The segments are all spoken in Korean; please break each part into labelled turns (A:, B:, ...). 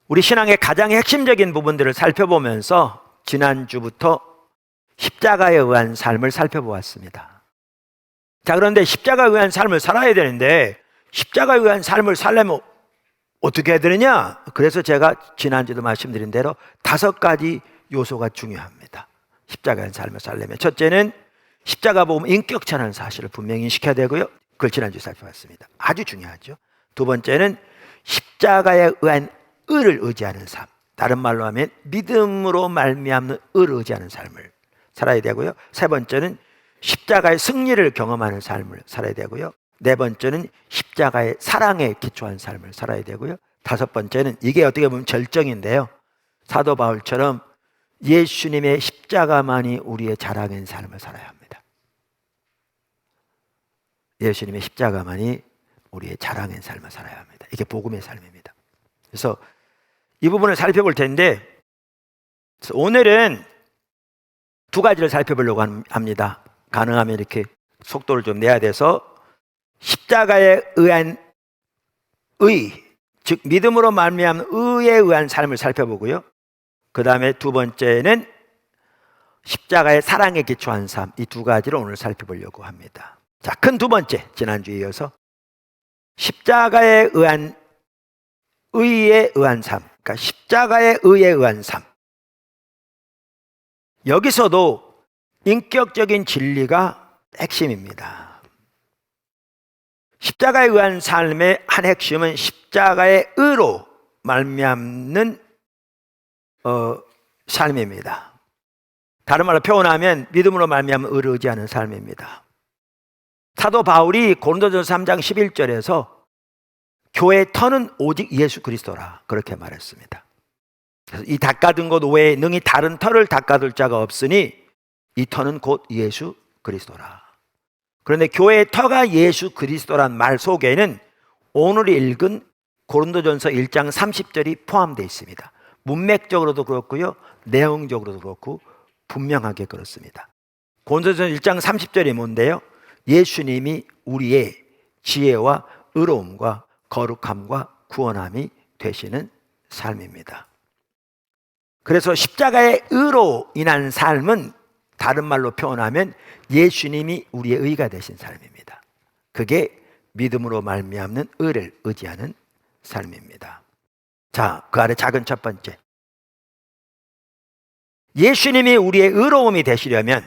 A: 우리 신앙의 가장 핵심적인 부분들을 살펴보면서 지난주부터 십자가에 의한 삶을 살펴보았습니다. 자, 그런데 십자가에 의한 삶을 살아야 되는데 십자가에 의한 삶을 살려면 어떻게 해야 되느냐? 그래서 제가 지난주도 말씀드린 대로 5가지 요소가 중요합니다. 십자가에 의한 삶을 살려면 첫째는 십자가 보면 인격차라는 사실을 분명히 인식해야 되고요. 그걸 지난주에 살펴봤습니다. 아주 중요하죠. 두 번째는 십자가에 의한 의를 의지하는 삶, 다른 말로 하면 믿음으로 말미암는 의를 의지하는 삶을 살아야 되고요. 세 번째는 십자가의 승리를 경험하는 삶을 살아야 되고요. 네 번째는 십자가의 사랑에 기초한 삶을 살아야 되고요. 다섯 번째는 이게 어떻게 보면 절정인데요, 사도 바울처럼 예수님의 십자가만이 우리의 자랑인 삶을 살아야 합니다. 예수님의 십자가만이 우리의 자랑인 삶을 살아야 합니다. 이게 복음의 삶입니다. 그래서 이 부분을 살펴볼 텐데 오늘은 2가지를 살펴보려고 합니다. 가능하면 이렇게 속도를 좀 내야 돼서 십자가에 의한 의, 즉 믿음으로 말미암는 의에 의한 삶을 살펴보고요. 그 다음에 두 번째는 십자가의 사랑에 기초한 삶, 이 2가지를 오늘 살펴보려고 합니다. 자, 큰 두 번째, 지난주에 이어서 십자가에 의한 의에 의한 삶, 그러니까 십자가의 의에 의한 삶. 여기서도 인격적인 진리가 핵심입니다. 십자가에 의한 삶의 한 핵심은 십자가의 의로 말미암는 삶입니다. 다른 말로 표현하면 믿음으로 말미암는 의를 의지하는 삶입니다. 사도 바울이 고린도전서 3장 11절에서 교회의 터는 오직 예수 그리스도라 그렇게 말했습니다. 그래서 이 닦아둔 것 외에 능히 다른 터를 닦아둘 자가 없으니 이 터는 곧 예수 그리스도라. 그런데 교회의 터가 예수 그리스도란 말 속에는 오늘 읽은 고린도전서 1장 30절이 포함되어 있습니다. 문맥적으로도 그렇고요, 내용적으로도 그렇고 분명하게 그렇습니다. 고린도전서 1장 30절이 뭔데요? 예수님이 우리의 지혜와 의로움과 거룩함과 구원함이 되시는 삶입니다. 그래서 십자가의 의로 인한 삶은 다른 말로 표현하면 예수님이 우리의 의가 되신 삶입니다. 그게 믿음으로 말미암는 의를 의지하는 삶입니다. 자, 그 아래 작은 첫 번째, 예수님이 우리의 의로움이 되시려면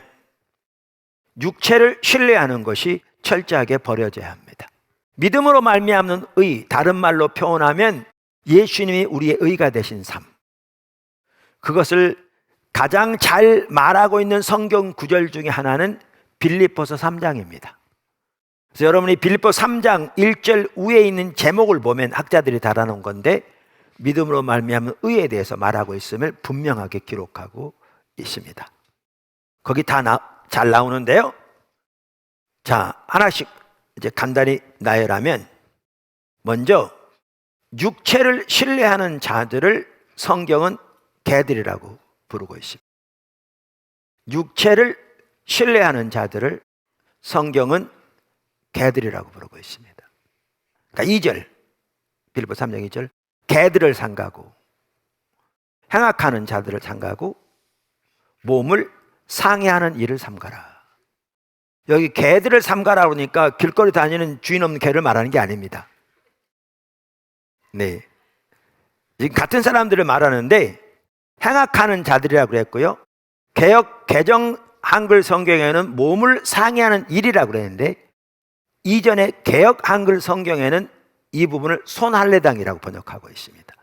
A: 육체를 신뢰하는 것이 철저하게 버려져야 합니다. 믿음으로 말미암는 의, 다른 말로 표현하면 예수님이 우리의 의가 되신 삶, 그것을 가장 잘 말하고 있는 성경 구절 중에 하나는 빌립보서 3장입니다. 그래서 여러분이 빌립보서 3장 1절 위에 있는 제목을 보면 학자들이 달아놓은 건데 믿음으로 말미암는 의에 대해서 말하고 있음을 분명하게 기록하고 있습니다. 거기 다 잘 나오는데요. 자, 하나씩 이제 간단히 나열하면, 먼저 육체를 신뢰하는 자들을 성경은 개들이라고 부르고 있습니다. 육체를 신뢰하는 자들을 성경은 개들이라고 부르고 있습니다. 그러니까 2절, 빌립보서 3장 2절, 개들을 삼가고 행악하는 자들을 삼가고 몸을 상해하는 일을 삼가라. 여기 개들을 삼가라 그러니까 길거리 다니는 주인 없는 개를 말하는 게 아닙니다. 네, 지금 같은 사람들을 말하는데 행악하는 자들이라고 그랬고요, 개정 한글 성경에는 몸을 상해하는 일이라고 그랬는데 이전에 개역 한글 성경에는 이 부분을 손할례당이라고 번역하고 있습니다.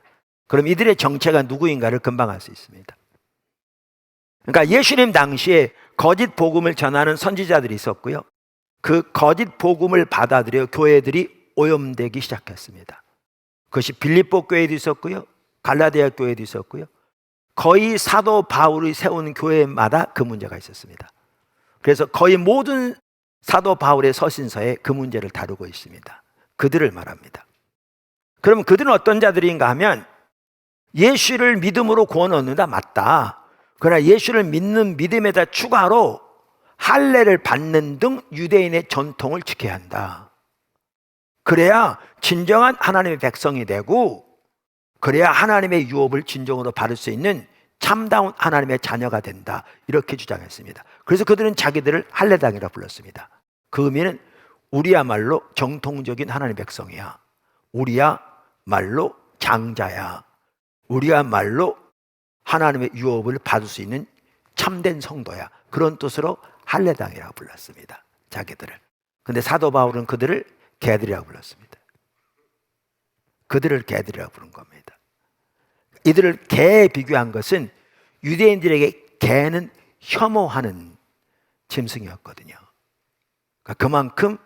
A: 그럼 이들의 정체가 누구인가를 금방 알 수 있습니다. 그러니까 예수님 당시에 거짓 복음을 전하는 선지자들이 있었고요, 그 거짓 복음을 받아들여 교회들이 오염되기 시작했습니다. 그것이 빌립보 교회도 있었고요, 갈라디아 교회도 있었고요, 거의 사도 바울이 세운 교회마다 그 문제가 있었습니다. 그래서 거의 모든 사도 바울의 서신서에 그 문제를 다루고 있습니다. 그들을 말합니다. 그럼 그들은 어떤 자들인가 하면 예수를 믿음으로 구원 얻는다, 맞다. 그러나 예수를 믿는 믿음에다 추가로 할례를 받는 등 유대인의 전통을 지켜야 한다. 그래야 진정한 하나님의 백성이 되고 그래야 하나님의 유업을 진정으로 받을 수 있는 참다운 하나님의 자녀가 된다, 이렇게 주장했습니다. 그래서 그들은 자기들을 할례당이라 불렀습니다. 그 의미는 우리야말로 정통적인 하나님의 백성이야, 우리야말로 장자야, 우리야말로 하나님의 유업을 받을 수 있는 참된 성도야, 그런 뜻으로 할례당이라고 불렀습니다, 자기들을. 근데 사도 바울은 그들을 개들이라고 불렀습니다. 그들을 개들이라고 부른 겁니다. 이들을 개에 비교한 것은 유대인들에게 개는 혐오하는 짐승이었거든요. 그러니까 그만큼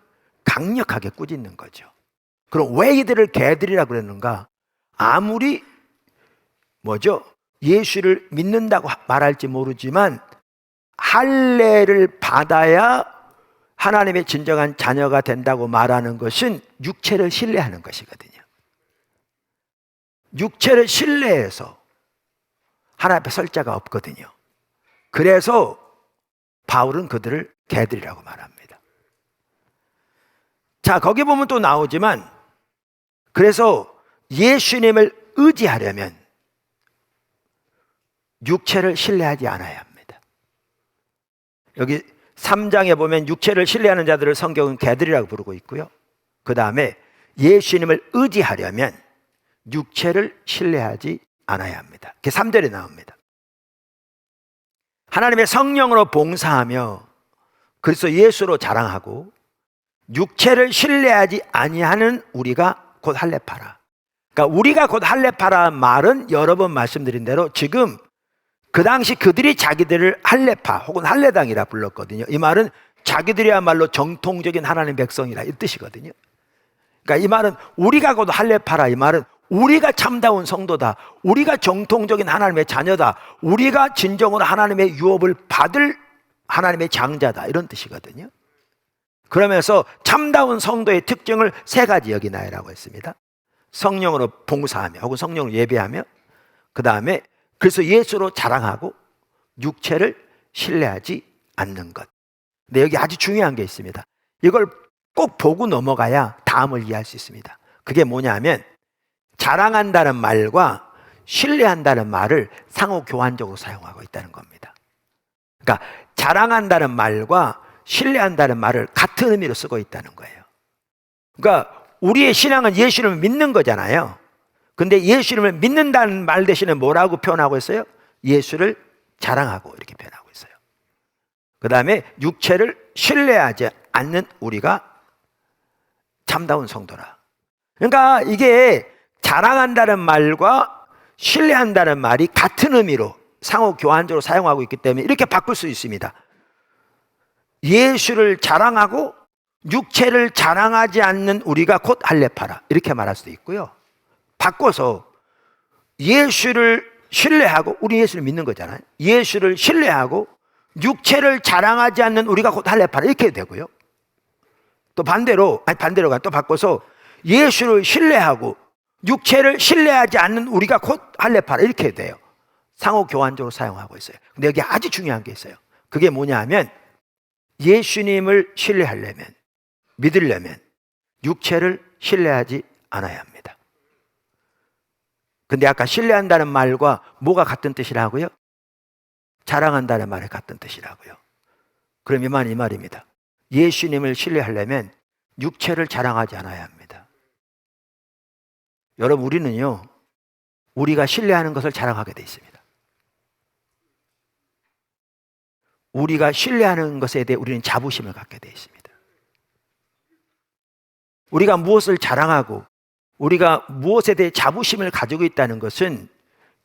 A: 강력하게 꾸짖는 거죠. 그럼 왜 이들을 개들이라고 그랬는가? 아무리 예수를 믿는다고 말할지 모르지만 할례를 받아야 하나님의 진정한 자녀가 된다고 말하는 것은 육체를 신뢰하는 것이거든요. 육체를 신뢰해서 하나님 앞에 설 자가 없거든요. 그래서 바울은 그들을 개들이라고 말합니다. 자, 거기 보면 또 나오지만, 그래서 예수님을 의지하려면 육체를 신뢰하지 않아야 합니다. 여기 3장에 보면 육체를 신뢰하는 자들을 성경은 개들이라고 부르고 있고요. 그 다음에 예수님을 의지하려면 육체를 신뢰하지 않아야 합니다. 그게 3절에 나옵니다. 하나님의 성령으로 봉사하며 그리스도 예수로 자랑하고 육체를 신뢰하지 아니하는 우리가 곧 할례파라. 그러니까 우리가 곧 할례파라는 말은 여러 번 말씀드린 대로 지금 그 당시 그들이 자기들을 할례파 혹은 할례당이라 불렀거든요. 이 말은 자기들이야말로 정통적인 하나님의 백성이라 이 뜻이거든요. 그러니까 이 말은 우리가 곧 할례파라, 이 말은 우리가 참다운 성도다, 우리가 정통적인 하나님의 자녀다, 우리가 진정으로 하나님의 유업을 받을 하나님의 장자다, 이런 뜻이거든요. 그러면서 참다운 성도의 특징을 3가지 여기나라고 했습니다. 성령으로 봉사하며 혹은 성령으로 예배하며, 그 다음에 그래서 예수로 자랑하고 육체를 신뢰하지 않는 것. 근데 여기 아주 중요한 게 있습니다. 이걸 꼭 보고 넘어가야 다음을 이해할 수 있습니다. 그게 뭐냐면 자랑한다는 말과 신뢰한다는 말을 상호 교환적으로 사용하고 있다는 겁니다. 그러니까 자랑한다는 말과 신뢰한다는 말을 같은 의미로 쓰고 있다는 거예요. 그러니까 우리의 신앙은 예수를 믿는 거잖아요. 근데 예수를 믿는다는 말 대신에 뭐라고 표현하고 있어요? 예수를 자랑하고 이렇게 표현하고 있어요. 그 다음에 육체를 신뢰하지 않는 우리가 참다운 성도라. 그러니까 이게 자랑한다는 말과 신뢰한다는 말이 같은 의미로 상호 교환적으로 사용하고 있기 때문에 이렇게 바꿀 수 있습니다. 예수를 자랑하고 육체를 자랑하지 않는 우리가 곧 할례파라, 이렇게 말할 수도 있고요. 바꿔서 예수를 신뢰하고, 우리 예수를 믿는 거잖아요. 예수를 신뢰하고 육체를 자랑하지 않는 우리가 곧 할례파라, 이렇게 되고요. 또 반대로가 또 바꿔서 예수를 신뢰하고 육체를 신뢰하지 않는 우리가 곧 할례파라, 이렇게 돼요. 상호 교환적으로 사용하고 있어요. 근데 여기 아주 중요한 게 있어요. 그게 뭐냐 하면 예수님을 신뢰하려면, 믿으려면 육체를 신뢰하지 않아야 합니다. 근데 아까 신뢰한다는 말과 뭐가 같은 뜻이라고요? 자랑한다는 말이 같은 뜻이라고요. 그럼 이 말입니다. 예수님을 신뢰하려면 육체를 자랑하지 않아야 합니다. 여러분, 우리는요, 우리가 신뢰하는 것을 자랑하게 돼 있습니다. 우리가 신뢰하는 것에 대해 우리는 자부심을 갖게 돼 있습니다. 우리가 무엇을 자랑하고 우리가 무엇에 대해 자부심을 가지고 있다는 것은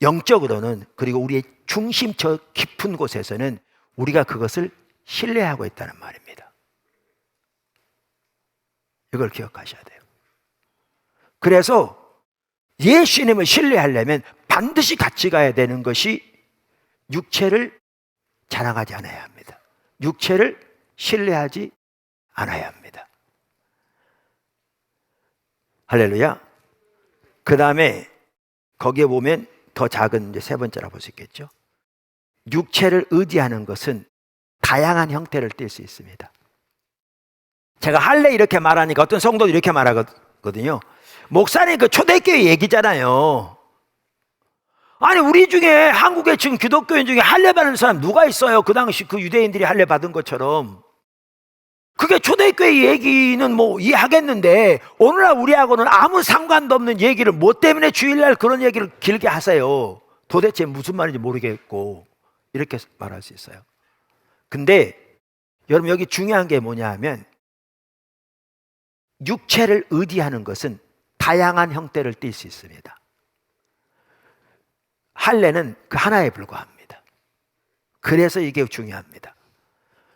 A: 영적으로는, 그리고 우리의 중심 저 깊은 곳에서는 우리가 그것을 신뢰하고 있다는 말입니다. 이걸 기억하셔야 돼요. 그래서 예수님을 신뢰하려면 반드시 같이 가야 되는 것이 육체를 자랑하지 않아야 합니다. 육체를 신뢰하지 않아야 합니다. 할렐루야. 그 다음에 거기에 보면 더 작은 이제 3번째라고 볼 수 있겠죠. 육체를 의지하는 것은 다양한 형태를 띨 수 있습니다. 제가 할례 이렇게 말하니까 어떤 성도도 이렇게 말하거든요. 목사님, 그 초대교회 얘기잖아요. 아니 우리 중에 한국에 지금 기독교인 중에 할례 받는 사람 누가 있어요? 그 당시 그 유대인들이 할례 받은 것처럼. 그게 초대교회 얘기는 뭐 이해하겠는데 오늘날 우리하고는 아무 상관도 없는 얘기를 뭐 때문에 주일날 그런 얘기를 길게 하세요? 도대체 무슨 말인지 모르겠고 이렇게 말할 수 있어요. 근데 여러분 여기 중요한 게 뭐냐 하면 육체를 의지하는 것은 다양한 형태를 띌 수 있습니다. 할례는 그 하나에 불과합니다. 그래서 이게 중요합니다.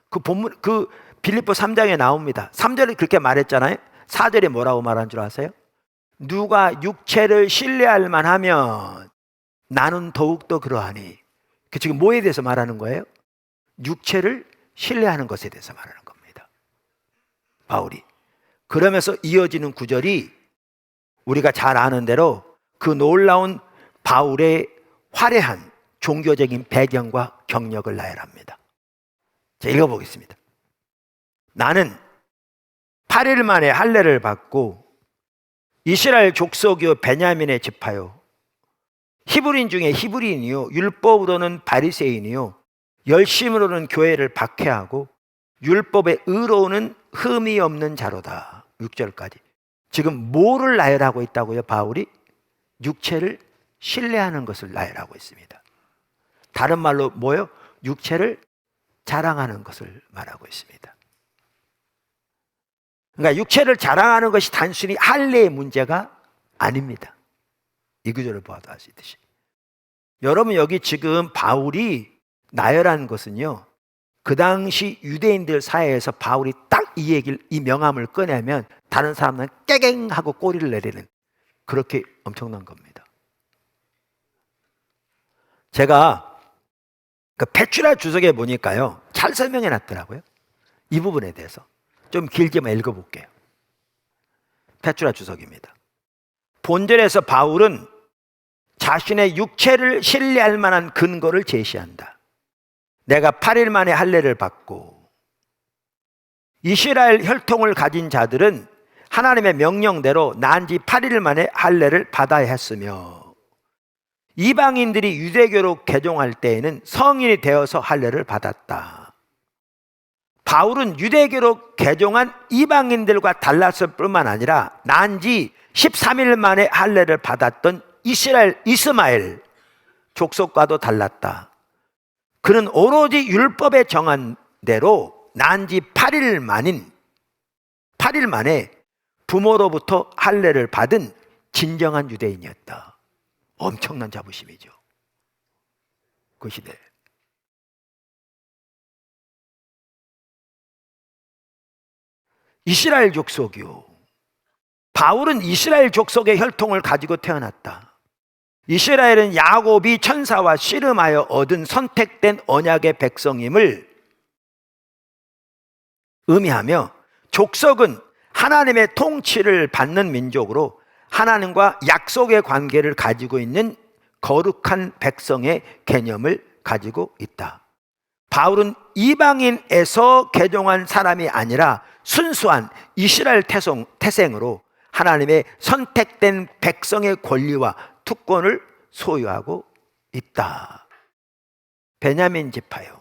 A: 그 본문 그 빌립보 3장에 나옵니다. 3절에 그렇게 말했잖아요. 4절에 뭐라고 말한 줄 아세요? 누가 육체를 신뢰할 만하면 나는 더욱더 그러하니. 그 지금 뭐에 대해서 말하는 거예요? 육체를 신뢰하는 것에 대해서 말하는 겁니다. 바울이. 그러면서 이어지는 구절이 우리가 잘 아는 대로 그 놀라운 바울의 화려한 종교적인 배경과 경력을 나열합니다. 자, 읽어보겠습니다. 나는 8일 만에 할례를 받고 이스라엘 족속이요 베냐민의 지파요 히브리인 중에 히브리인이요 율법으로는 바리새인이요 열심으로는 교회를 박해하고 율법의 의로우는 흠이 없는 자로다. 6절까지. 지금 뭐를 나열하고 있다고요? 바울이 육체를 신뢰하는 것을 나열하고 있습니다. 다른 말로 뭐요? 육체를 자랑하는 것을 말하고 있습니다. 그러니까 육체를 자랑하는 것이 단순히 할례의 문제가 아닙니다. 이 구절을 보아도 알 수 있듯이. 여러분 여기 지금 바울이 나열한 것은요, 그 당시 유대인들 사이에서 바울이 딱 이 얘기를, 이 명함을 꺼내면 다른 사람은 깨갱 하고 꼬리를 내리는, 그렇게 엄청난 겁니다. 제가 그 페추라 주석에 보니까요 잘 설명해 놨더라고요. 이 부분에 대해서 좀 길게만 읽어볼게요. 페추라 주석입니다. 본절에서 바울은 자신의 육체를 신뢰할 만한 근거를 제시한다. 내가 8일 만에 할례를 받고 이스라엘 혈통을 가진 자들은 하나님의 명령대로 난 지 8일 만에 할례를 받아야 했으며 이방인들이 유대교로 개종할 때에는 성인이 되어서 할례를 받았다. 바울은 유대교로 개종한 이방인들과 달랐을 뿐만 아니라 난 지 13일 만에 할례를 받았던 이스마엘 족속과도 달랐다. 그는 오로지 율법에 정한 대로 난 지 8일 만에 부모로부터 할례를 받은 진정한 유대인이었다. 엄청난 자부심이죠. 그 시대. 이스라엘 족속이요. 바울은 이스라엘 족속의 혈통을 가지고 태어났다. 이스라엘은 야곱이 천사와 씨름하여 얻은 선택된 언약의 백성임을 의미하며 족속은 하나님의 통치를 받는 민족으로 하나님과 약속의 관계를 가지고 있는 거룩한 백성의 개념을 가지고 있다. 바울은 이방인에서 개종한 사람이 아니라 순수한 이스라엘 태생으로 하나님의 선택된 백성의 권리와 특권을 소유하고 있다. 베냐민 지파요.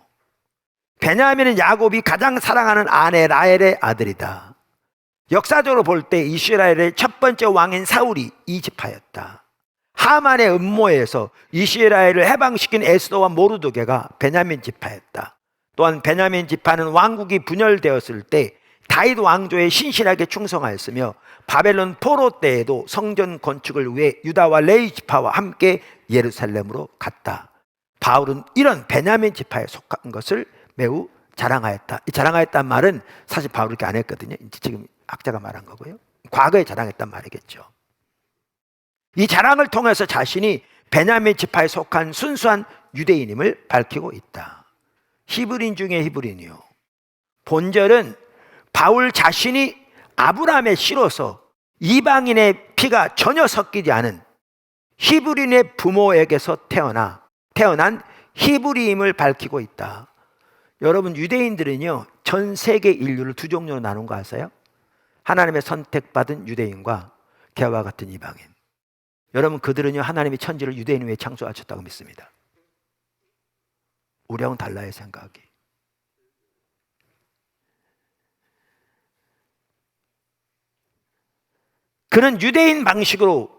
A: 베냐민은 야곱이 가장 사랑하는 아내 라헬의 아들이다. 역사적으로 볼 때 이스라엘의 첫 번째 왕인 사울이 이 지파였다. 하만의 음모에서 이스라엘을 해방시킨 에스더와 모르드게가 베냐민 지파였다. 또한 베냐민 지파는 왕국이 분열되었을 때 다윗 왕조에 신실하게 충성하였으며 바벨론 포로 때에도 성전 건축을 위해 유다와 레위 지파와 함께 예루살렘으로 갔다. 바울은 이런 베냐민 지파에 속한 것을 매우 자랑하였다. 이 자랑하였다는 말은 사실 바울이 그렇게 안 했거든요. 지금 학자가 말한 거고요. 과거에 자랑했단 말이겠죠. 이 자랑을 통해서 자신이 베냐민 지파에 속한 순수한 유대인임을 밝히고 있다. 히브리인 중에 히브리인이요. 본절은 바울 자신이 아브라함의 씨로서 이방인의 피가 전혀 섞이지 않은 히브리인의 부모에게서 태어난 히브리임을 밝히고 있다. 여러분, 유대인들은요 전 세계 인류를 두 종류로 나눈 거 아세요? 하나님의 선택받은 유대인과 개와 같은 이방인. 여러분, 그들은요 하나님의 천지를 유대인 위에 창조하셨다고 믿습니다. 우리하고는 달라요, 생각이. 그는 유대인 방식으로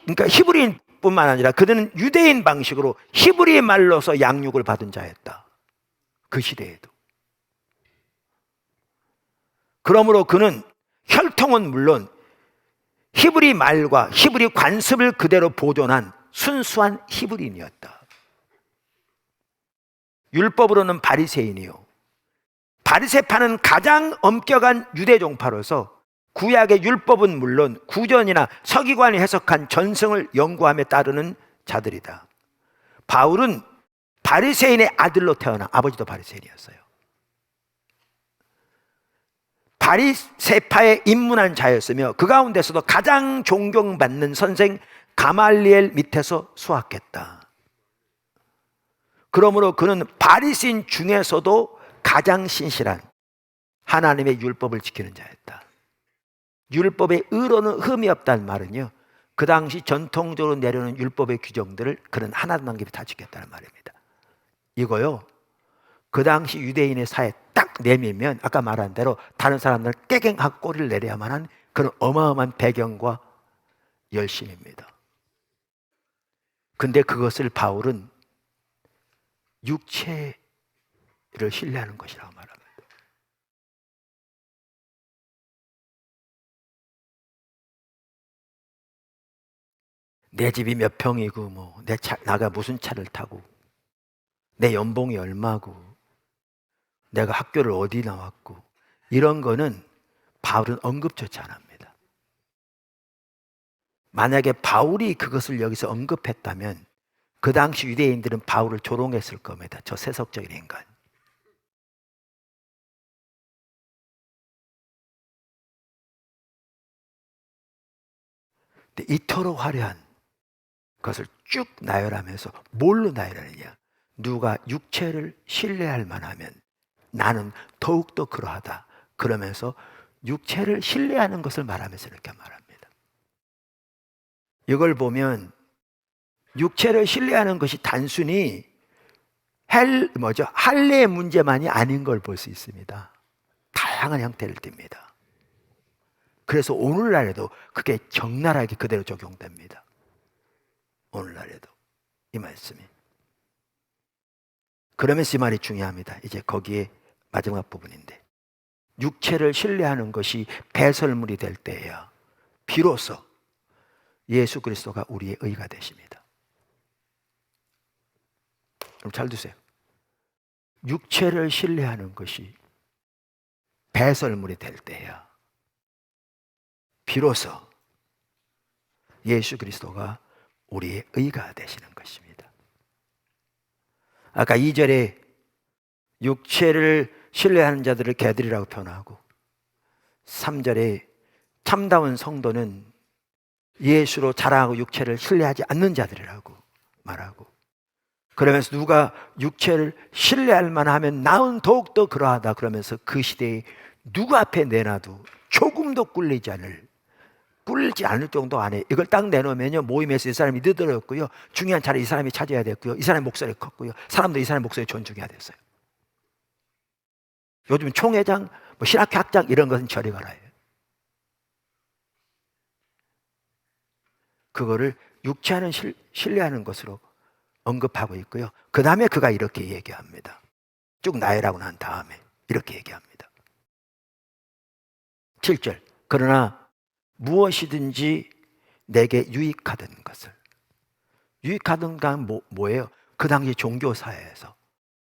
A: 그러니까 히브리인뿐만 아니라 그들은 유대인 방식으로 히브리 말로서 양육을 받은 자였다. 그 시대에도. 그러므로 그는 혈통은 물론 히브리 말과 히브리 관습을 그대로 보존한 순수한 히브리인이었다. 율법으로는 바리새인이요, 바리새파는 가장 엄격한 유대 종파로서 구약의 율법은 물론 구전이나 서기관이 해석한 전승을 연구함에 따르는 자들이다. 바울은 바리새인의 아들로 태어나 아버지도 바리새인이었어요. 바리새파에 입문한 자였으며 그 가운데서도 가장 존경받는 선생 가말리엘 밑에서 수학했다. 그러므로 그는 바리새인 중에서도 가장 신실한 하나님의 율법을 지키는 자였다. 율법의 의로는 흠이 없다는 말은요, 그 당시 전통적으로 내려오는 율법의 규정들을 그는 하나도 남김이 다 지켰다는 말입니다. 이거요, 그 당시 유대인의 사회에 딱 내밀면 아까 말한 대로 다른 사람들 깨갱하고 꼬리를 내려야만 한 그런 어마어마한 배경과 열심입니다. 근데 그것을 바울은 육체를 신뢰하는 것이라고 말합니다. 내 집이 몇 평이고 나가 무슨 차를 타고 내 연봉이 얼마고 내가 학교를 어디 나왔고 이런 거는 바울은 언급조차 안 합니다. 만약에 바울이 그것을 여기서 언급했다면 그 당시 유대인들은 바울을 조롱했을 겁니다. 저 세속적인 인간. 근데 이토록 화려한 것을 쭉 나열하면서 뭘로 나열하느냐? 누가 육체를 신뢰할 만하면 나는 더욱더 그러하다. 그러면서 육체를 신뢰하는 것을 말하면서 이렇게 말합니다. 이걸 보면 육체를 신뢰하는 것이 단순히 할례의 문제만이 아닌 걸 볼 수 있습니다. 다양한 형태를 띱니다. 그래서 오늘날에도 그게 적나라하게 그대로 적용됩니다. 오늘날에도 이 말씀이. 그러면서 이 말이 중요합니다. 이제 거기에 마지막 부분인데, 육체를 신뢰하는 것이 배설물이 될 때에야 비로소 예수 그리스도가 우리의 의가 되십니다. 그럼 잘 드세요. 육체를 신뢰하는 것이 배설물이 될 때야 비로소 예수 그리스도가 우리의 의가 되시는 것입니다. 아까 2절에 육체를 신뢰하는 자들을 개들이라고 표현하고 3절에 참다운 성도는 예수로 자랑하고 육체를 신뢰하지 않는 자들이라고 말하고, 그러면서 누가 육체를 신뢰할 만하면 나는 더욱더 그러하다 그러면서 그 시대에 누구 앞에 내놔도 조금도 꿀리지 않을 정도 안에 이걸 딱 내놓으면요, 모임에서 이 사람이 느들었고요, 중요한 자리 이 사람이 차지해야 됐고요, 이 사람의 목소리 컸고요, 사람도 이 사람의 목소리 존중해야 됐어요. 요즘 총회장, 신학교 학장 이런 것은 저리 가라요. 그거를 육체하는 신뢰하는 것으로 언급하고 있고요. 그 다음에 그가 이렇게 얘기합니다. 쭉 나열하고 난 다음에 이렇게 얘기합니다. 7절, 그러나 무엇이든지 내게 유익하던 것을. 유익하던 건 뭐예요? 그 당시 종교사회에서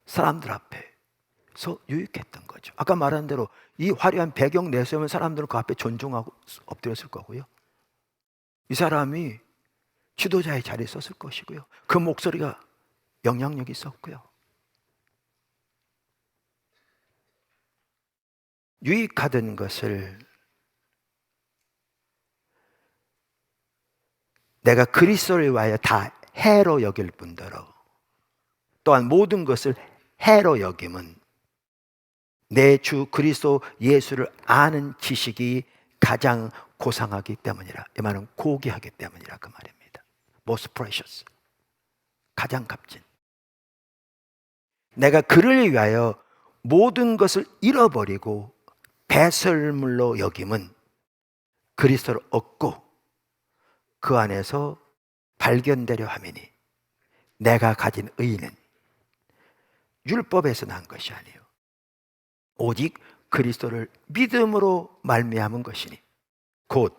A: 사람들 앞에서 유익했던 거죠. 아까 말한 대로 이 화려한 배경 내세우면 사람들은 그 앞에 존중하고 엎드렸을 거고요, 이 사람이 지도자의 자리에 섰을 것이고요, 그 목소리가 영향력이 있었고요. 유익하던 것을 내가 그리스도를 위하여 다 해로 여길 뿐더러 또한 모든 것을 해로 여김은 내 주 그리스도 예수를 아는 지식이 가장 고상하기 때문이라. 이 말은 고귀하기 때문이라 그 말입니다. most precious, 가장 값진. 내가 그를 위하여 모든 것을 잃어버리고 배설물로 여김은 그리스도를 얻고 그 안에서 발견되려 함이니 내가 가진 의는 율법에서 난 것이 아니요 오직 그리스도를 믿음으로 말미암은 것이니 곧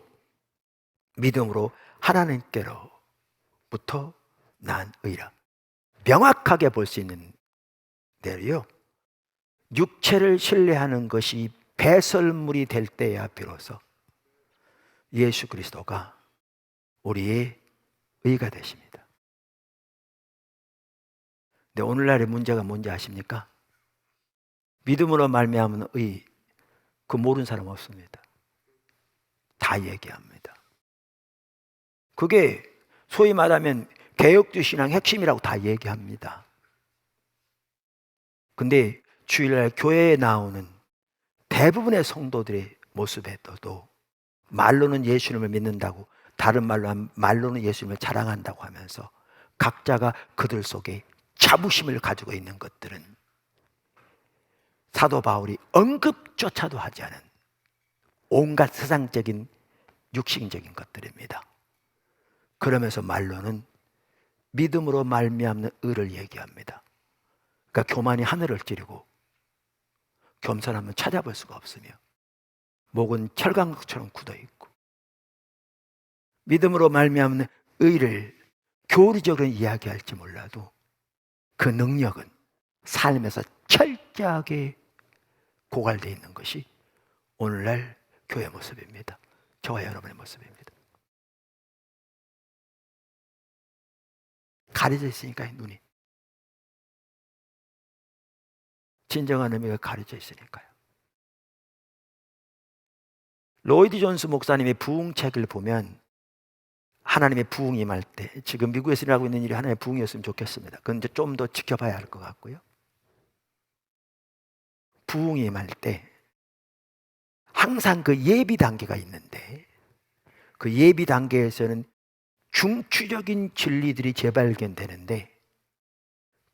A: 믿음으로 하나님께로부터 난 의라. 명확하게 볼 수 있는 대로요, 육체를 신뢰하는 것이 배설물이 될 때야 비로소 예수 그리스도가 우리의 의가 되십니다. 근데 오늘날의 문제가 뭔지 아십니까? 믿음으로 말미암은 의, 그 모르는 사람 없습니다. 다 얘기합니다. 그게 소위 말하면 개혁주 신앙 핵심이라고 다 얘기합니다. 근데 주일날 교회에 나오는 대부분의 성도들의 모습에도 말로는 예수님을 믿는다고, 다른 말로는 예수님을 자랑한다고 하면서 각자가 그들 속에 자부심을 가지고 있는 것들은 사도 바울이 언급조차도 하지 않은 온갖 세상적인 육신적인 것들입니다. 그러면서 말로는 믿음으로 말미암는 의를 얘기합니다. 그러니까 교만이 하늘을 찌르고 겸손함은 찾아볼 수가 없으며 목은 철강처럼 굳어 있고, 믿음으로 말미암는 의를 교리적으로 이야기할지 몰라도 그 능력은 삶에서 철저하게 고갈되어 있는 것이 오늘날 교회 모습입니다. 저와 여러분의 모습입니다. 가려져 있으니까 눈이, 진정한 의미가 가려져 있으니까요. 로이드 존스 목사님의 부흥책을 보면 하나님의 부흥이 임할 때, 지금 미국에서 일하고 있는 일이 하나님의 부흥이었으면 좋겠습니다. 그건 이제 좀 더 지켜봐야 할 것 같고요. 부흥이 임할 때 항상 그 예비 단계가 있는데, 그 예비 단계에서는 중추적인 진리들이 재발견되는데,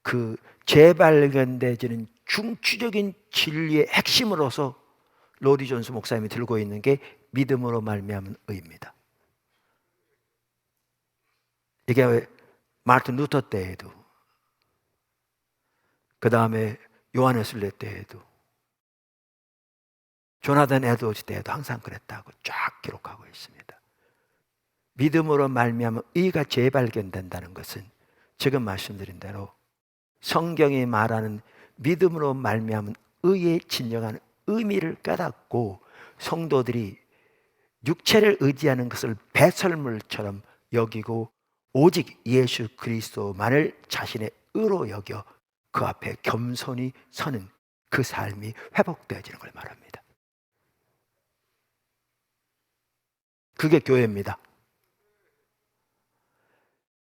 A: 그 재발견되는 중추적인 진리의 핵심으로서 로디 존스 목사님이 들고 있는 게 믿음으로 말미암은 의입니다. 이게 마르틴 루터 때에도, 그 다음에 요한 웨슬리 때에도, 조나단 에드워즈 때에도 항상 그랬다고 쫙 기록하고 있습니다. 믿음으로 말미암은 의가 재발견된다는 것은 지금 말씀드린 대로 성경이 말하는 믿음으로 말미암은 의의 진정한 의미를 깨닫고 성도들이 육체를 의지하는 것을 배설물처럼 여기고 오직 예수 그리스도만을 자신의 의로 여겨 그 앞에 겸손히 서는 그 삶이 회복되어지는 걸 말합니다. 그게 교회입니다.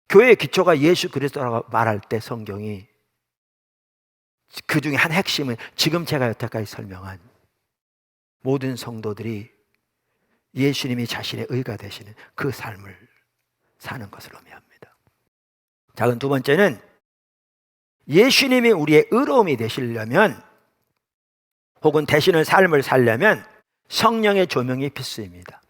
A: 교회의 기초가 예수 그리스도라고 말할 때 성경이 그 중에 한 핵심은 지금 제가 여태까지 설명한 모든 성도들이 예수님이 자신의 의가 되시는 그 삶을 사는 것을 의미합니다. 자, 그럼 두 번째는 예수님이 우리의 의로움이 되시려면, 혹은 되시는 삶을 살려면 성령의 조명이 필수입니다.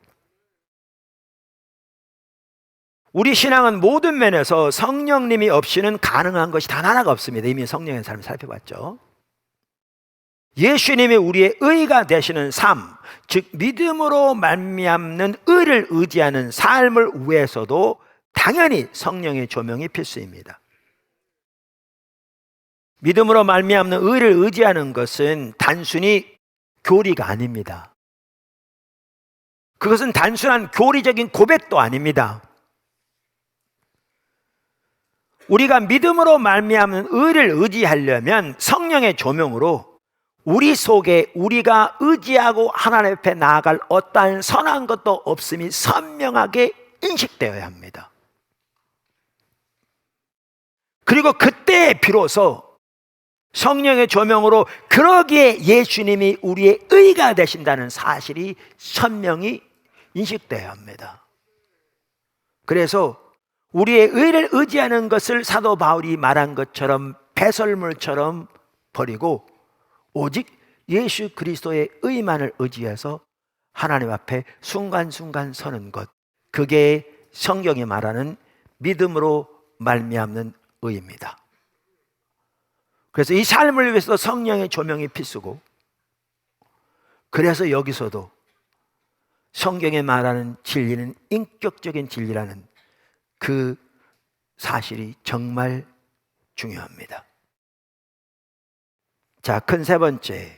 A: 우리 신앙은 모든 면에서 성령님이 없이는 가능한 것이 단 하나가 없습니다. 이미 성령의 삶을 살펴봤죠. 예수님이 우리의 의가 되시는 삶, 즉 믿음으로 말미암는 의를 의지하는 삶을 위해서도 당연히 성령의 조명이 필수입니다. 믿음으로 말미암는 의를 의지하는 것은 단순히 교리가 아닙니다. 그것은 단순한 교리적인 고백도 아닙니다. 우리가 믿음으로 말미암는 의를 의지하려면 성령의 조명으로 우리 속에 우리가 의지하고 하나님 앞에 나아갈 어떠한 선한 것도 없음이 선명하게 인식되어야 합니다. 그리고 그때 비로소 성령의 조명으로 그러기에 예수님이 우리의 의가 되신다는 사실이 선명히 인식되어야 합니다. 그래서 우리의 의를 의지하는 것을 사도 바울이 말한 것처럼 배설물처럼 버리고 오직 예수 그리스도의 의만을 의지해서 하나님 앞에 순간순간 서는 것, 그게 성경이 말하는 믿음으로 말미암는 의입니다. 그래서 이 삶을 위해서 성령의 조명이 필수고, 그래서 여기서도 성경에 말하는 진리는 인격적인 진리라는 그 사실이 정말 중요합니다. 자, 큰 세 번째,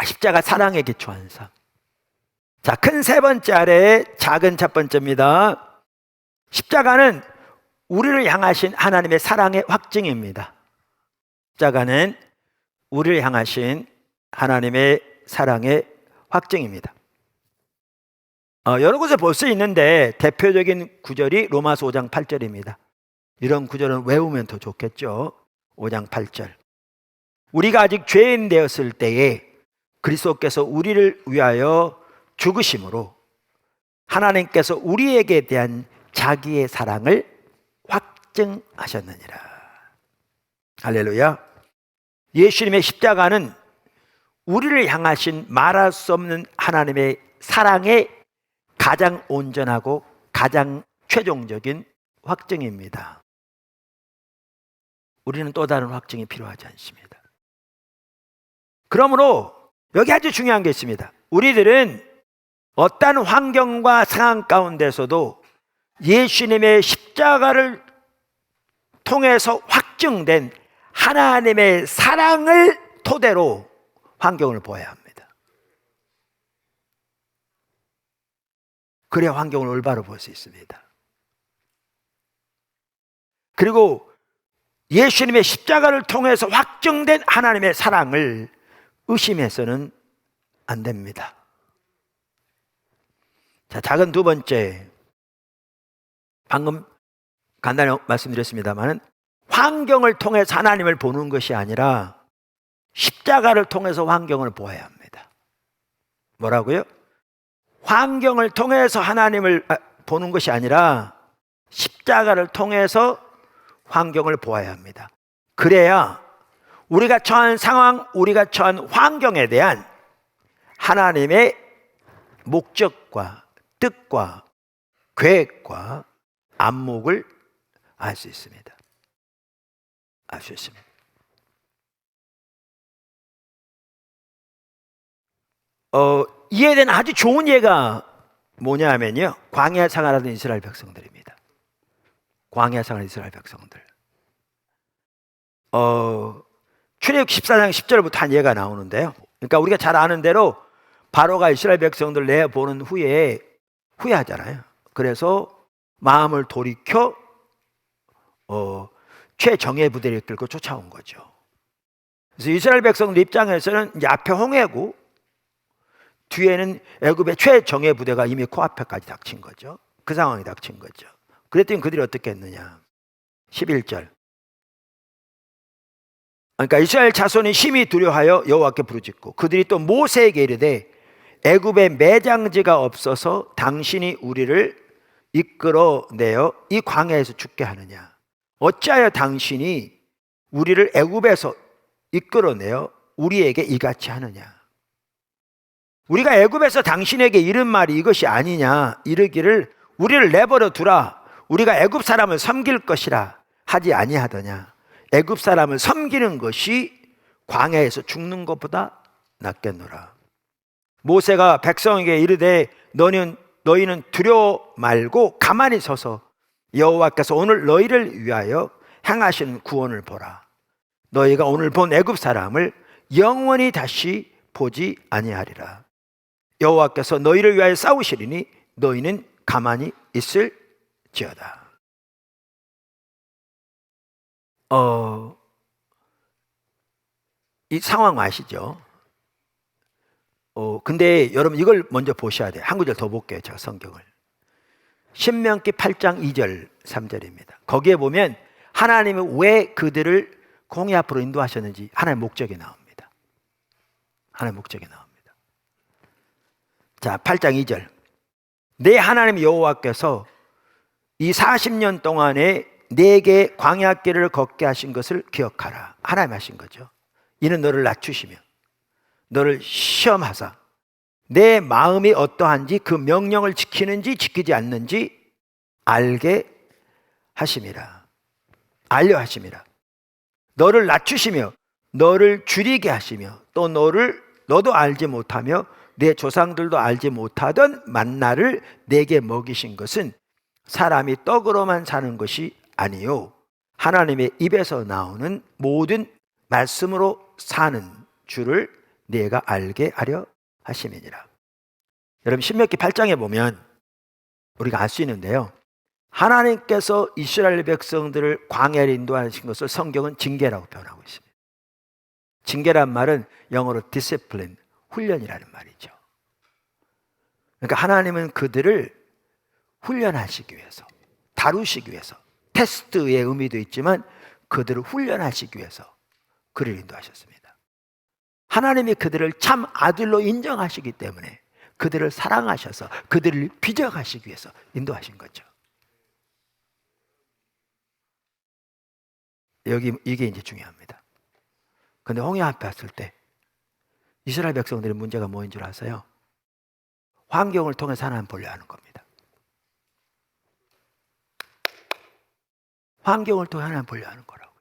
A: 십자가 사랑에 기초한 삶. 자, 큰 세 번째 아래에 작은 첫 번째입니다. 십자가는 우리를 향하신 하나님의 사랑의 확증입니다. 십자가는 우리를 향하신 하나님의 사랑의 확증입니다. 여러 곳에 볼 수 있는데 대표적인 구절이 로마서 5장 8절입니다. 이런 구절은 외우면 더 좋겠죠. 5장 8절. 우리가 아직 죄인 되었을 때에 그리스도께서 우리를 위하여 죽으심으로 하나님께서 우리에게 대한 자기의 사랑을 확증하셨느니라. 할렐루야. 예수님의 십자가는 우리를 향하신 말할 수 없는 하나님의 사랑의 가장 온전하고 가장 최종적인 확증입니다. 우리는 또 다른 확증이 필요하지 않습니다. 그러므로 여기 아주 중요한 게 있습니다. 우리들은 어떤 환경과 상황 가운데서도 예수님의 십자가를 통해서 확증된 하나님의 사랑을 토대로 환경을 보아야 합니다. 그래야 환경을 올바로 볼 수 있습니다. 그리고 예수님의 십자가를 통해서 확증된 하나님의 사랑을 의심해서는 안 됩니다. 자, 작은 두 번째, 방금 간단히 말씀드렸습니다만 환경을 통해서 하나님을 보는 것이 아니라 십자가를 통해서 환경을 보아야 합니다. 뭐라고요? 환경을 통해서 하나님을 보는 것이 아니라 십자가를 통해서 환경을 보아야 합니다. 그래야 우리가 처한 상황, 우리가 처한 환경에 대한 하나님의 목적과 뜻과 계획과 안목을 알 수 있습니다. 알 수 있습니다. 이에 대한 아주 좋은 예가 뭐냐면요, 광야 생활하던 이스라엘 백성들입니다. 광야 생활 이스라엘 백성들. 출애굽 14장 10절부터 한 예가 나오는데요. 그러니까 우리가 잘 아는 대로 바로가 이스라엘 백성들 내보낸 후에 후회하잖아요. 그래서 마음을 돌이켜 최정예 부대를 끌고 쫓아온 거죠. 그래서 이스라엘 백성들 입장에서는 이제 앞에 홍해고 뒤에는 애굽의 최정예 부대가 이미 코앞에까지 닥친 거죠. 그 상황이 닥친 거죠. 그랬더니 그들이 어떻게 했느냐. 11절. 그러니까 이스라엘 자손이 심히 두려워하여 여호와께 부르짖고 그들이 또 모세에게 이르되 애굽에 매장지가 없어서 당신이 우리를 이끌어내어 이 광야에서 죽게 하느냐. 어찌하여 당신이 우리를 애굽에서 이끌어내어 우리에게 이같이 하느냐. 우리가 애굽에서 당신에게 이른 말이 이것이 아니냐. 이르기를 우리를 내버려 두라. 우리가 애굽 사람을 섬길 것이라 하지 아니하더냐. 애굽 사람을 섬기는 것이 광야에서 죽는 것보다 낫겠노라. 모세가 백성에게 이르되 너희는 두려워 말고 가만히 서서 여호와께서 오늘 너희를 위하여 행하시는 구원을 보라. 너희가 오늘 본 애굽 사람을 영원히 다시 보지 아니하리라. 여호와께서 너희를 위하여 싸우시리니 너희는 가만히 있을지어다. 이 상황 아시죠? 근데 여러분 이걸 먼저 보셔야 돼요. 한 구절 더 볼게요. 제가 성경을. 신명기 8장 2절 3절입니다. 거기에 보면 하나님은 왜 그들을 공의 앞으로 인도하셨는지 하나님의 목적이 나옵니다. 하나님의 목적이 나옵니다. 자, 8장 2절. 내 하나님 여호와께서 이 40년 동안에 내게 광야길을 걷게 하신 것을 기억하라. 하나님 하신 거죠. 이는 너를 낮추시며 너를 시험하사 내 마음이 어떠한지 그 명령을 지키는지 지키지 않는지 알게 하심이라. 알려 하심이라. 너를 낮추시며 너를 줄이게 하시며 또 너도 알지 못하며 내 조상들도 알지 못하던 만나를 내게 먹이신 것은 사람이 떡으로만 사는 것이 아니요 하나님의 입에서 나오는 모든 말씀으로 사는 줄을 내가 알게 하려 하심이니라. 여러분 신명기 8장에 보면 우리가 알 수 있는데요, 하나님께서 이스라엘 백성들을 광야를 인도하신 것을 성경은 징계라고 표현하고 있습니다. 징계란 말은 영어로 discipline, 훈련이라는 말이죠. 그러니까 하나님은 그들을 훈련하시기 위해서, 다루시기 위해서, 테스트의 의미도 있지만 그들을 훈련하시기 위해서 그를 인도하셨습니다. 하나님이 그들을 참 아들로 인정하시기 때문에 그들을 사랑하셔서 그들을 비적하시기 위해서 인도하신 거죠. 이게 이제 중요합니다. 근데 홍해 앞에 왔을 때 이스라엘 백성들의 문제가 뭐인 줄 아세요? 환경을 통해서 하나님 보려 하는 겁니다. 환경을 통해 하나님 보려 하는 거라고.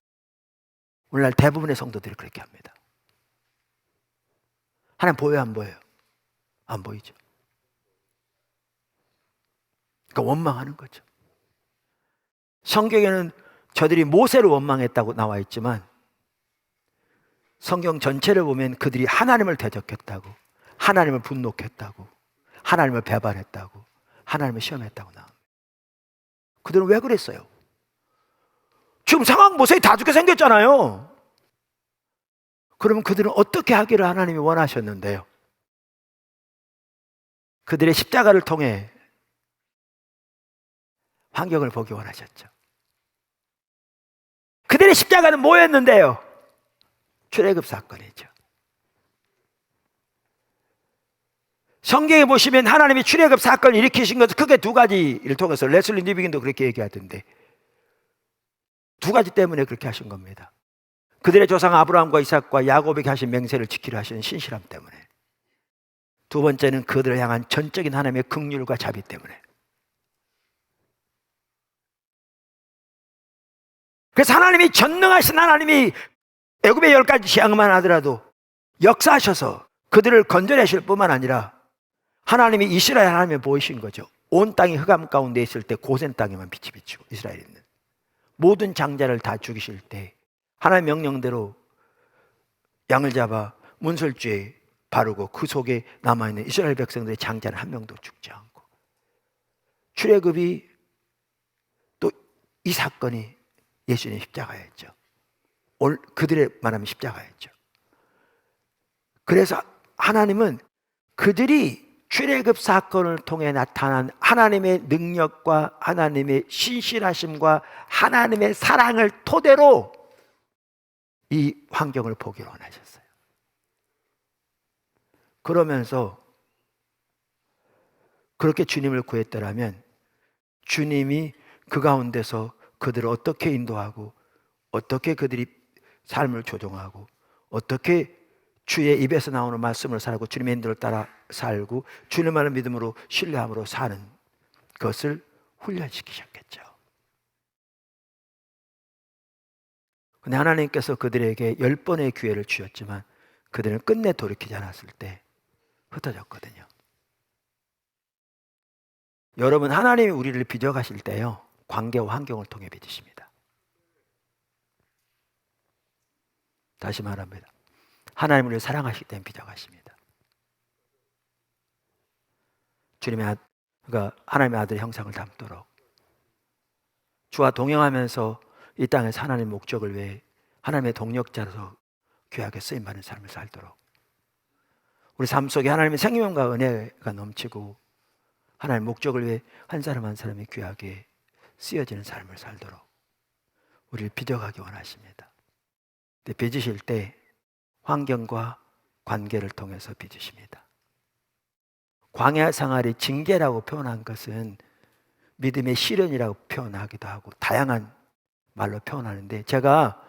A: 오늘날 대부분의 성도들이 그렇게 합니다. 하나님 보여요, 안 보여요? 안 보이죠. 그러니까 원망하는 거죠. 성경에는 저들이 모세를 원망했다고 나와 있지만 성경 전체를 보면 그들이 하나님을 대적했다고, 하나님을 분노했다고, 하나님을 배반했다고, 하나님을 시험했다고 나옵니다. 그들은 왜 그랬어요? 지금 상황 모세히 다 죽게 생겼잖아요. 그러면 그들은 어떻게 하기를 하나님이 원하셨는데요? 그들의 십자가를 통해 환경을 보기 원하셨죠. 그들의 십자가는 뭐였는데요? 출애굽 사건이죠. 성경에 보시면 하나님이 출애굽 사건을 일으키신 것은 크게 두 가지를 통해서, 레슬리 니비긴도 그렇게 얘기하던데 두 가지 때문에 그렇게 하신 겁니다. 그들의 조상 아브라함과 이삭과 야곱에게 하신 맹세를 지키려 하시는 신실함 때문에, 두 번째는 그들을 향한 전적인 하나님의 긍휼과 자비 때문에. 그래서 하나님이 전능하신 하나님이 애굽의 10가지 재앙만 하더라도 역사하셔서 그들을 건져내실 뿐만 아니라 하나님이 이스라엘 하나님을 보이신 거죠. 온 땅이 흑암 가운데 있을 때 고센 땅에만 빛이 비치고, 이스라엘에 있는 모든 장자를 다 죽이실 때 하나님의 명령대로 양을 잡아 문설주에 바르고 그 속에 남아있는 이스라엘 백성들의 장자는 한 명도 죽지 않고, 출애굽이 또 이 사건이 예수님의 십자가였죠. 그들의 말하면 십자가였죠. 그래서 하나님은 그들이 출애굽 사건을 통해 나타난 하나님의 능력과 하나님의 신실하심과 하나님의 사랑을 토대로 이 환경을 보기로 원하셨어요. 그러면서 그렇게 주님을 구했더라면 주님이 그 가운데서 그들을 어떻게 인도하고, 어떻게 그들이 삶을 조종하고, 어떻게 주의 입에서 나오는 말씀을 살고 주님의 인도를 따라 살고 주님만을 믿음으로 신뢰함으로 사는 것을 훈련시키셨겠죠. 근데 하나님께서 그들에게 10번의 기회를 주셨지만 그들은 끝내 돌이키지 않았을 때 흩어졌거든요. 여러분, 하나님이 우리를 빚어가실 때요, 관계와 환경을 통해 빚으십니다. 다시 말합니다. 하나님 우리를 사랑하시기 때문에 빚어가십니다. 그러니까 하나님의 아들의 형상을 담도록 주와 동행하면서 이 땅에서 하나님의 목적을 위해 하나님의 동력자로서 귀하게 쓰임받는 삶을 살도록, 우리 삶 속에 하나님의 생명과 은혜가 넘치고 하나님의 목적을 위해 한 사람 한 사람이 귀하게 쓰여지는 삶을 살도록 우리를 빚어가기 원하십니다. 근데 빚으실 때 환경과 관계를 통해서 빚으십니다. 광야 생활이 징계라고 표현한 것은 믿음의 시련이라고 표현하기도 하고 다양한 말로 표현하는데, 제가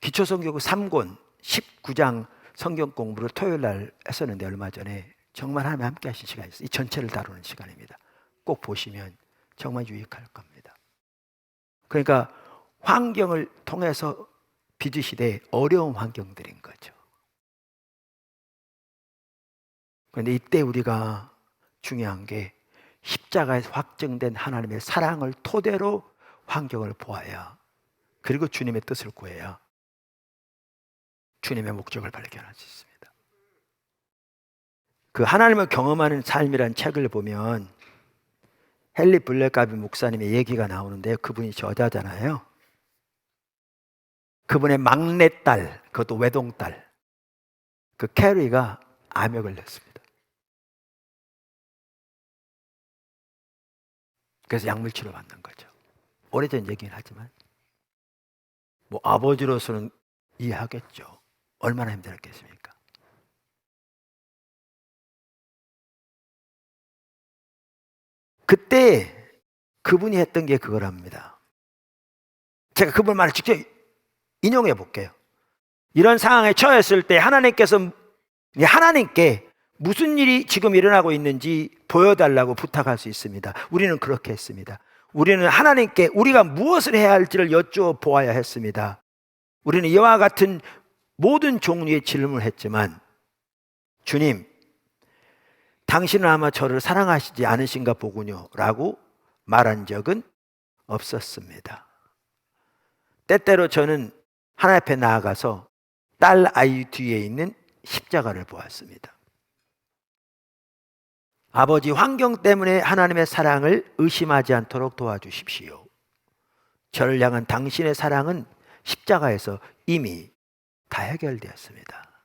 A: 기초성경 3권 19장 성경 공부를 토요일 날 했었는데, 얼마 전에 정말 하나님 함께 하신 시간이 있어요. 이 전체를 다루는 시간입니다. 꼭 보시면 정말 유익할 겁니다. 그러니까 환경을 통해서 빚으시되 어려운 환경들인 거죠. 그런데 이때 우리가 중요한 게 십자가에서 확증된 하나님의 사랑을 토대로 환경을 보아야, 그리고 주님의 뜻을 구해야 주님의 목적을 발견할 수 있습니다. 그 하나님을 경험하는 삶이라는 책을 보면 헨리 블랙가비 목사님의 얘기가 나오는데, 그분이 저자잖아요. 그분의 막내딸, 그것도 외동딸, 그 캐리가 암에 걸렸습니다. 그래서 약물치료 받는 거죠. 오래전 얘기는 하지만 뭐 아버지로서는 이해하겠죠. 얼마나 힘들었겠습니까? 그때 그분이 했던 게 그거랍니다. 제가 그분 말을 직접 인용해 볼게요. 이런 상황에 처했을 때 하나님께 무슨 일이 지금 일어나고 있는지 보여달라고 부탁할 수 있습니다. 우리는 그렇게 했습니다. 우리는 하나님께 우리가 무엇을 해야 할지를 여쭈어 보아야 했습니다. 우리는 이와 같은 모든 종류의 질문을 했지만, 주님, 당신은 아마 저를 사랑하시지 않으신가 보군요 라고 말한 적은 없었습니다. 때때로 저는 하나님 앞에 나아가서 딸 아이 뒤에 있는 십자가를 보았습니다. 아버지, 환경 때문에 하나님의 사랑을 의심하지 않도록 도와주십시오. 저를 향한 당신의 사랑은 십자가에서 이미 다 해결되었습니다.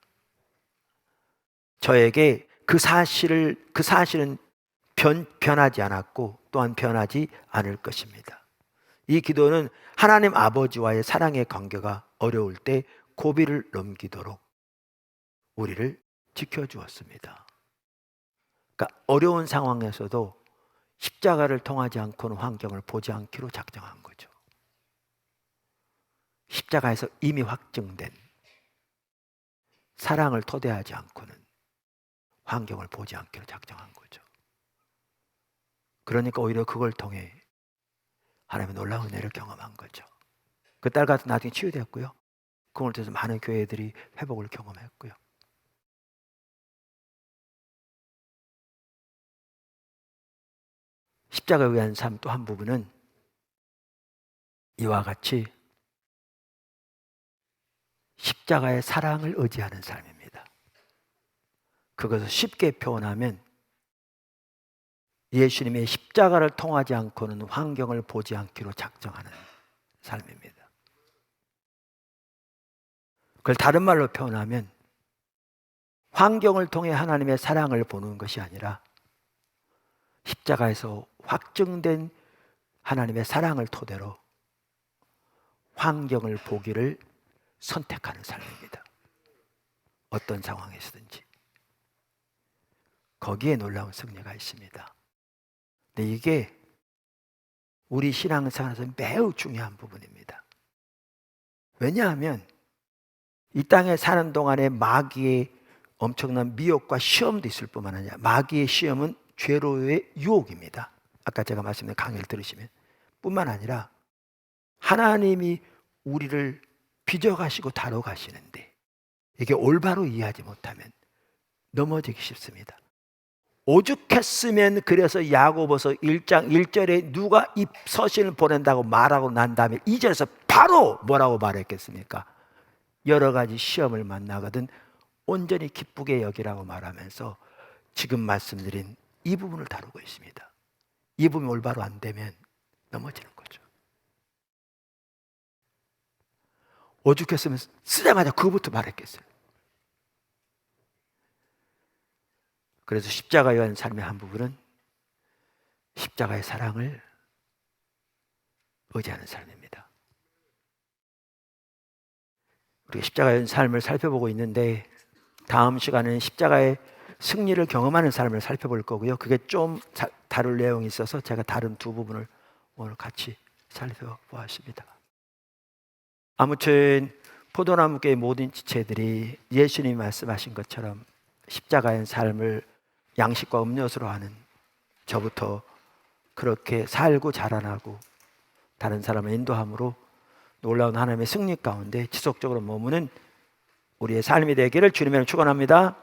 A: 저에게 그 사실은 변하지 않았고 또한 변하지 않을 것입니다. 이 기도는 하나님 아버지와의 사랑의 관계가 어려울 때 고비를 넘기도록 우리를 지켜주었습니다. 그러니까 어려운 상황에서도 십자가를 통하지 않고는 환경을 보지 않기로 작정한 거죠. 십자가에서 이미 확증된 사랑을 토대하지 않고는 환경을 보지 않기로 작정한 거죠. 그러니까 오히려 그걸 통해 하나님의 놀라운 은혜를 경험한 거죠. 그 딸 같은 나중에 치유되었고요. 그걸 통해서 많은 교회들이 회복을 경험했고요. 십자가에 의한 삶 또 한 부분은 이와 같이 십자가의 사랑을 의지하는 삶입니다. 그것을 쉽게 표현하면 예수님의 십자가를 통하지 않고는 환경을 보지 않기로 작정하는 삶입니다. 그걸 다른 말로 표현하면 환경을 통해 하나님의 사랑을 보는 것이 아니라 십자가에서 확증된 하나님의 사랑을 토대로 환경을 보기를 선택하는 삶입니다. 어떤 상황에서든지. 거기에 놀라운 승리가 있습니다. 근데 이게 우리 신앙생활에서 매우 중요한 부분입니다. 왜냐하면 이 땅에 사는 동안에 마귀의 엄청난 미혹과 시험도 있을 뿐만 아니라 마귀의 시험은 죄로의 유혹입니다. 아까 제가 말씀드린 강의를 들으시면 뿐만 아니라 하나님이 우리를 빚어가시고 다뤄가시는데 이게 올바로 이해하지 못하면 넘어지기 쉽습니다. 오죽했으면 그래서 야고보서 1장 1절에 누가 이 서신을 보낸다고 말하고 난 다음에 2절에서 바로 뭐라고 말했겠습니까? 여러 가지 시험을 만나거든 온전히 기쁘게 여기라고 말하면서 지금 말씀드린 이 부분을 다루고 있습니다. 이 부분이 올바로 안 되면 넘어지는 거죠. 오죽했으면 쓰자마자 그거부터 말했겠어요. 그래서 십자가에 의한 삶의 한 부분은 십자가의 사랑을 의지하는 삶입니다. 우리가 십자가의 삶을 살펴보고 있는데 다음 시간에는 십자가의 승리를 경험하는 삶을 살펴볼 거고요. 그게 좀 다룰 내용이 있어서 제가 다른 두 부분을 오늘 같이 살펴보았습니다. 아무튼 포도나무교의 모든 지체들이 예수님이 말씀하신 것처럼 십자가의 삶을 양식과 음료수로 하는, 저부터 그렇게 살고 자라나고 다른 사람을 인도함으로 놀라운 하나님의 승리 가운데 지속적으로 머무는 우리의 삶이 되기를 주님의 이름으로 축원합니다.